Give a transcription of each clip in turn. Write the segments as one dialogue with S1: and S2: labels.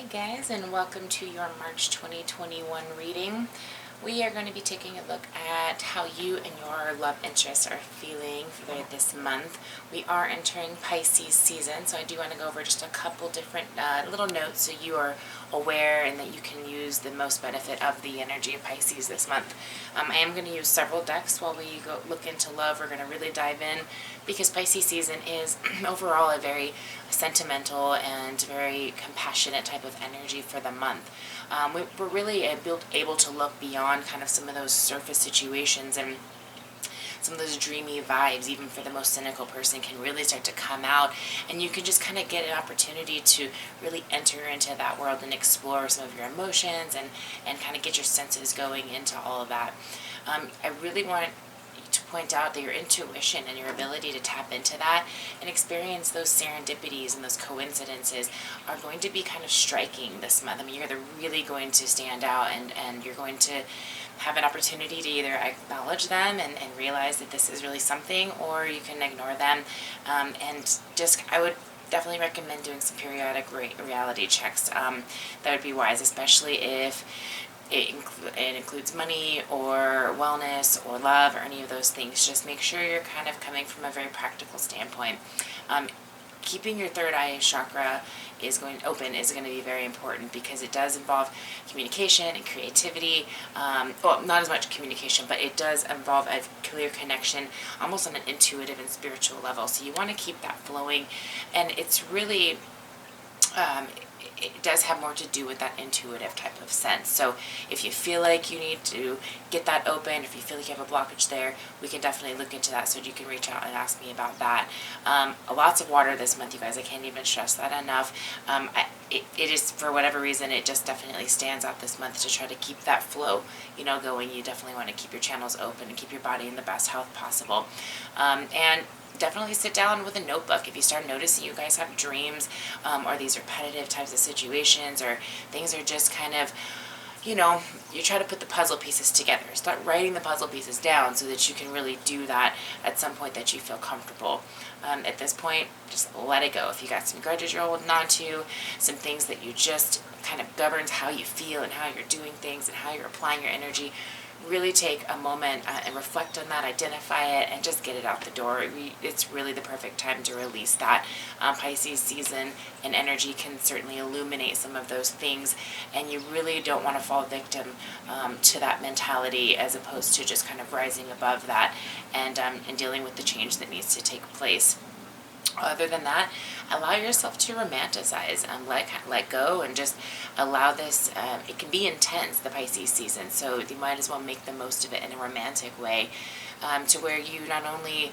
S1: guys, and welcome to your March 2021 reading. We are going to be taking a look at how you and your love interests are feeling for this month. We are entering Pisces season, so I do want to go over just a couple different little notes so you are aware and that you can use the most benefit of the energy of Pisces this month. I am going to use several decks while we go look into love. We're going to really dive in because Pisces season is overall a very sentimental and very compassionate type of energy for the month. We're really able to look beyond kind of some of those surface situations, and some of those dreamy vibes, even for the most cynical person, can really start to come out, and you can just kind of get an opportunity to really enter into that world and explore some of your emotions and kind of get your senses going into all of that. I really want to point out that your intuition and your ability to tap into that and experience those serendipities and those coincidences are going to be kind of striking this month. I mean, you're really going to stand out, and you're going to have an opportunity to either acknowledge them and realize that this is really something, or you can ignore them. I would definitely recommend doing some periodic reality checks. That would be wise, especially if it includes money or wellness or love or any of those things. Just make sure you're kind of coming from a very practical standpoint. Keeping your third eye chakra is going to be very important, because it does involve communication and creativity. Well, not as much communication, but it does involve a clear connection, almost on an intuitive and spiritual level. So you want to keep that flowing, and it's really it does have more to do with that intuitive type of sense. So if you feel like you need to get that open, if you feel like you have a blockage there, we can definitely look into that, so you can reach out and ask me about that. Lots of water this month, you guys. I can't even stress that enough. It is, for whatever reason, it just definitely stands out this month to try to keep that flow, going. You definitely want to keep your channels open and keep your body in the best health possible. And definitely sit down with a notebook if you start noticing you guys have dreams, or these repetitive types of situations, or things are just kind of, you try to put the puzzle pieces together. Start writing the puzzle pieces down so that you can really do that at some point that you feel comfortable. At this point, just let it go. If you got some grudges you're holding on to, some things that you just kind of governs how you feel and how you're doing things and how you're applying your energy, really take a moment and reflect on that, identify it, and just get it out the door. It's really the perfect time to release that. Pisces season and energy can certainly illuminate some of those things, and you really don't want to fall victim to that mentality, as opposed to just kind of rising above that and dealing with the change that needs to take place. Other than that, allow yourself to romanticize, let go, and just allow this. It can be intense, the Pisces season, so you might as well make the most of it in a romantic way, to where you not only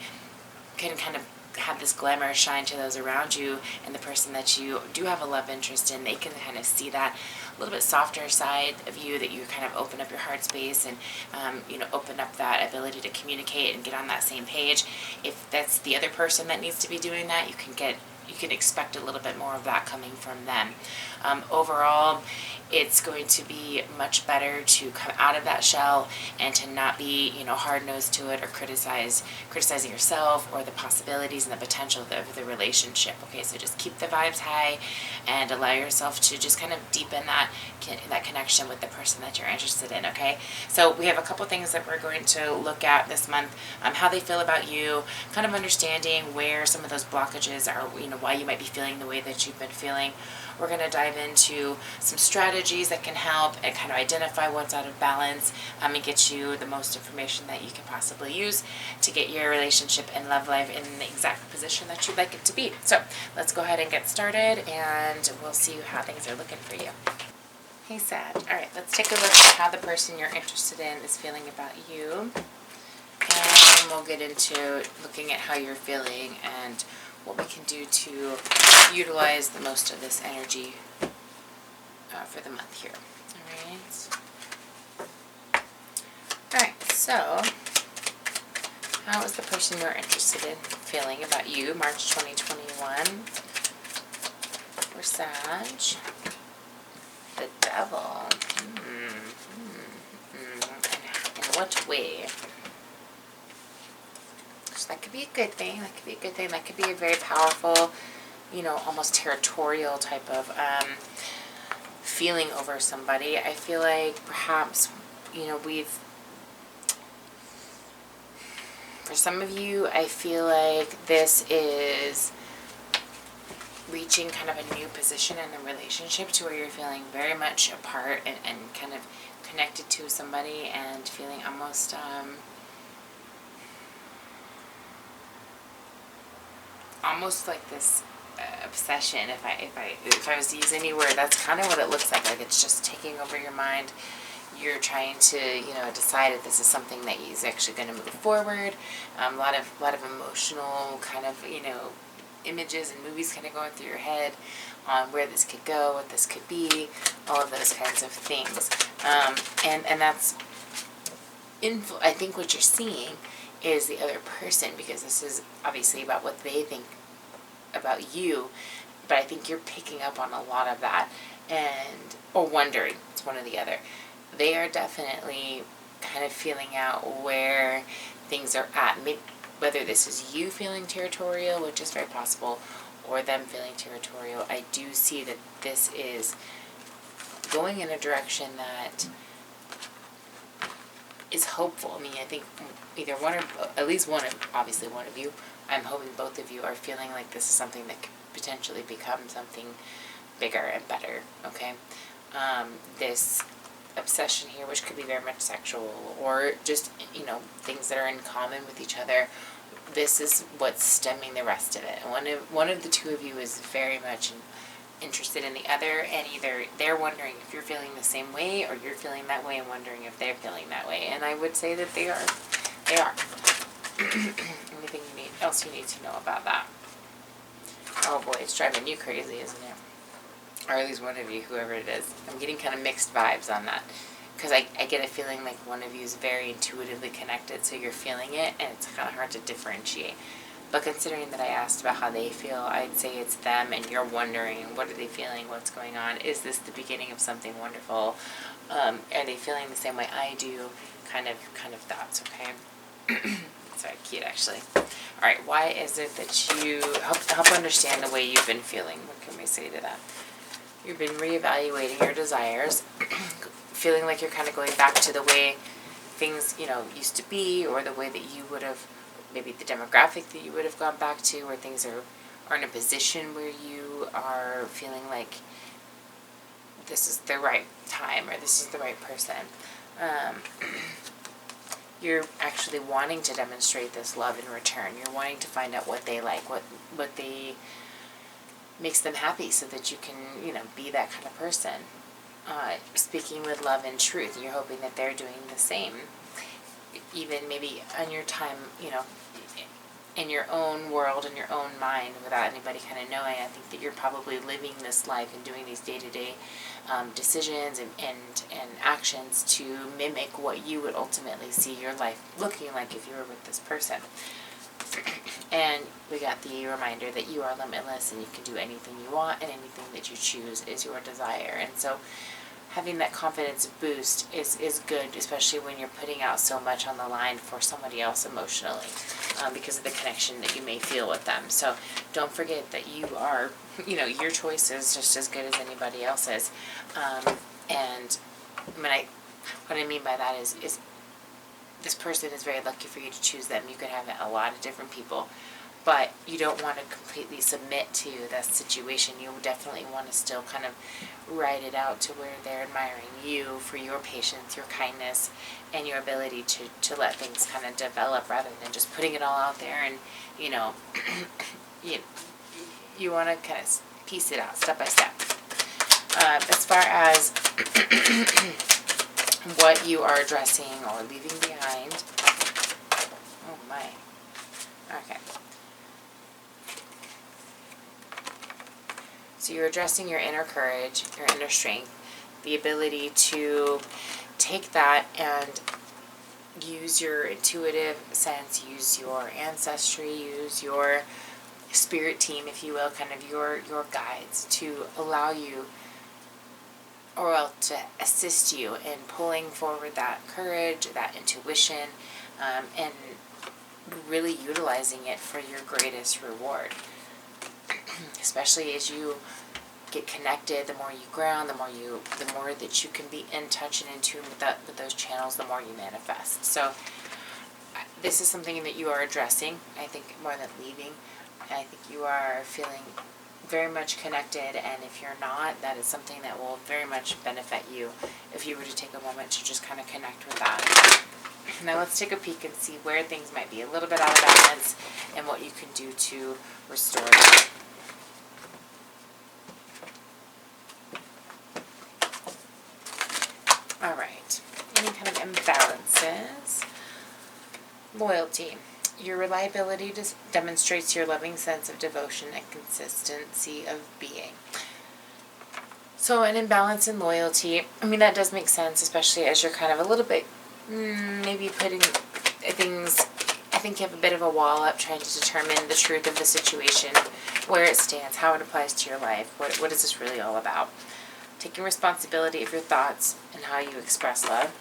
S1: can kind of have this glamour shine to those around you, and the person that you do have a love interest in, they can kind of see that a little bit softer side of you, that you kind of open up your heart space and open up that ability to communicate and get on that same page. If that's the other person that needs to be doing that, you can expect a little bit more of that coming from them. Overall, it's going to be much better to come out of that shell and to not be, hard-nosed to it, or criticizing yourself or the possibilities and the potential of the relationship. Okay, so just keep the vibes high and allow yourself to just kind of deepen that connection with the person that you're interested in. Okay, so we have a couple things that we're going to look at this month. How they feel about you, kind of understanding where some of those blockages are, why you might be feeling the way that you've been feeling. We're going to dive into some strategies that can help and kind of identify what's out of balance, and get you the most information that you can possibly use to get your relationship and love life in the exact position that you'd like it to be. So let's go ahead and get started, and we'll see how things are looking for you. Hey, Sag. All right, let's take a look at how the person you're interested in is feeling about you, and we'll get into looking at how you're feeling and what we can do to utilize the most of this energy for the month here. Alright, so how is the person you're interested in feeling about you, March 2021? For Sag, the Devil. In what way? So that could be a good thing. That could be a very powerful, almost territorial type of feeling over somebody. I feel like perhaps, for some of you, I feel like this is reaching kind of a new position in a relationship to where you're feeling very much apart and kind of connected to somebody and feeling almost almost like this obsession. If I was to use any word, that's kind of what it looks like. Like it's just taking over your mind. You're trying to, decide if this is something that is actually going to move forward. A lot of emotional kind of, images and movies kind of going through your head on where this could go, what this could be, all of those kinds of things. And that's, I think what you're seeing is the other person, because this is obviously about what they think about you, but I think you're picking up on a lot of that, or wondering. It's one or the other. They are definitely kind of feeling out where things are at. Whether this is you feeling territorial, which is very possible, or them feeling territorial, I do see that this is going in a direction that is hopeful. I mean, I think either one or at least one of, obviously one of you, I'm hoping both of you are feeling like this is something that could potentially become something bigger and better, okay? This obsession here, which could be very much sexual, or just, things that are in common with each other, this is what's stemming the rest of it. And one of the two of you is very much interested in the other, and either they're wondering if you're feeling the same way, or you're feeling that way and wondering if they're feeling that way. And I would say that they are. Anything else you need to know about that? Oh boy, it's driving you crazy, isn't it? Or at least one of you, whoever it is. I'm getting kind of mixed vibes on that. Because I get a feeling like one of you is very intuitively connected, so you're feeling it, and it's kind of hard to differentiate. But considering that I asked about how they feel, I'd say it's them, and you're wondering, what are they feeling, what's going on? Is this the beginning of something wonderful? Are they feeling the same way I do? Kind of thoughts, okay? Sorry, cute, actually. All right, why is it that you help understand the way you've been feeling? What can we say to that? You've been reevaluating your desires, feeling like you're kind of going back to the way things, used to be, or the way that you would have, maybe the demographic that you would have gone back to, where things are in a position where you are feeling like this is the right time, or this is the right person. You're actually wanting to demonstrate this love in return. You're wanting to find out what they like, what they makes them happy, so that you can, be that kind of person. Speaking with love and truth, you're hoping that they're doing the same. Even maybe on your time, in your own world, in your own mind, without anybody kind of knowing. I think that you're probably living this life and doing these day-to-day decisions and actions to mimic what you would ultimately see your life looking like if you were with this person. And we got the reminder that you are limitless and you can do anything you want, and anything that you choose is your desire. And so having that confidence boost is good, especially when you're putting out so much on the line for somebody else emotionally, because of the connection that you may feel with them. So don't forget that you are, your choice is just as good as anybody else's. And what I mean by that is this person is very lucky for you to choose them. You could have a lot of different people, but you don't want to completely submit to that situation. You definitely want to still kind of ride it out to where they're admiring you for your patience, your kindness, and your ability to let things kind of develop, rather than just putting it all out there. And you want to kind of piece it out step by step. As far as what you are addressing or leaving behind. Oh my. Okay. So you're addressing your inner courage, your inner strength, the ability to take that and use your intuitive sense, use your ancestry, use your spirit team, if you will, kind of your guides, to allow you, or to assist you in pulling forward that courage, that intuition, and really utilizing it for your greatest reward. Especially as you get connected, the more you ground, the more that you can be in touch and in tune with those channels, the more you manifest. So this is something that you are addressing, I think, more than leaving. I think you are feeling very much connected, and if you're not, that is something that will very much benefit you if you were to take a moment to just kind of connect with that. Now let's take a peek and see where things might be a little bit out of balance and what you can do to restore that. Alright, any kind of imbalances? Loyalty. Your reliability demonstrates your loving sense of devotion and consistency of being. So an imbalance in loyalty, I mean, that does make sense, especially as you're kind of a little bit, maybe putting things, I think you have a bit of a wall up trying to determine the truth of the situation, where it stands, how it applies to your life, what is this really all about. Taking responsibility of your thoughts and how you express love.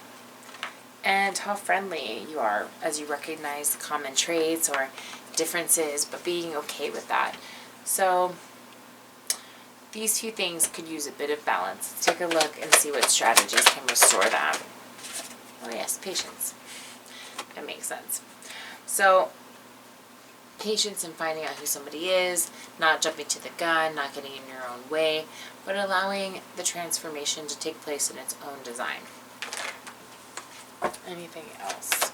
S1: And how friendly you are as you recognize the common traits or differences, but being okay with that. So these few things could use a bit of balance. Let's take a look and see what strategies can restore that. Oh yes, patience. That makes sense. So patience in finding out who somebody is, not jumping to the gun, not getting in your own way, but allowing the transformation to take place in its own design. Anything else?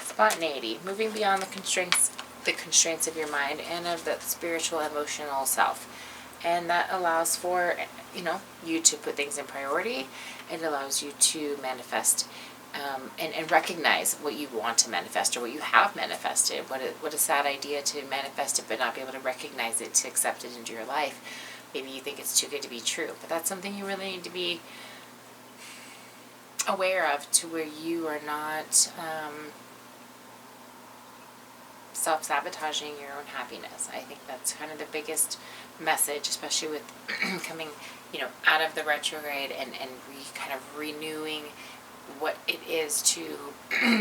S1: Spontaneity, moving beyond the constraints of your mind and of the spiritual, emotional self. And that allows for, you to put things in priority. It allows you to manifest and recognize what you want to manifest or what you have manifested. What a sad idea to manifest it but not be able to recognize it, to accept it into your life. Maybe you think it's too good to be true, but that's something you really need to be aware of, to where you are not self-sabotaging your own happiness. I think that's kind of the biggest message, especially with coming, out of the retrograde and kind of renewing what it is to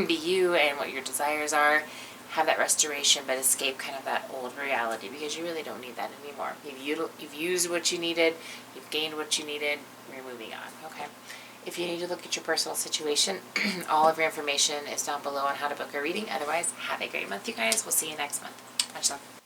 S1: be you and what your desires are. Have that restoration, but escape kind of that old reality, because you really don't need that anymore. You've used what you needed, you've gained what you needed, you're moving on, okay? If you need to look at your personal situation, all of your information is down below on how to book a reading. Otherwise, have a great month, you guys. We'll see you next month. Much love.